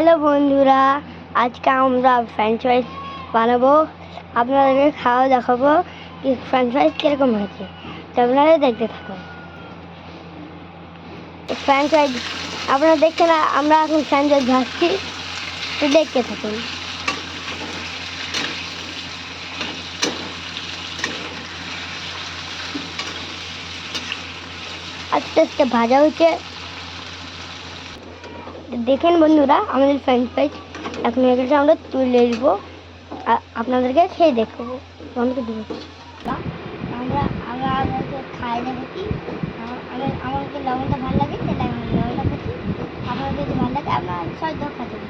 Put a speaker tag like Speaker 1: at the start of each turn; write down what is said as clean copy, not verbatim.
Speaker 1: Hello বন্ধুরা, আজকে আমরা ফ্রেঞ্চ ফ্রাইজ বানাবো। আপনাদেরকে খাওয়া দেখাবো কি ফ্রেঞ্চ ফ্রাইজ কীরকম হয়েছে, তো আপনারা দেখতে থাকুন। ফ্রেঞ্চ ফ্রাইজ আপনারা দেখছেন, আমরা এখন ফ্রেঞ্চ ফ্রাইজ ভাজছি, তো দেখতে থাকুন। আস্তে আস্তে ভাজা হচ্ছে, দেখেন বন্ধুরা আমাদের ফ্রেঞ্চ ফ্রাইজ এখন এগুলো আমরা তুলে নেবো, আপনাদেরকে খেয়ে দেখাবো। আমাকে আমরা আমাকে খাই দেখি, আমাকে লবণটা ভালো লাগে, সেটা আমি লবণটা খাচ্ছি। আপনাদের যদি ভালো লাগে আপনার সবাই খাচ্ছেন।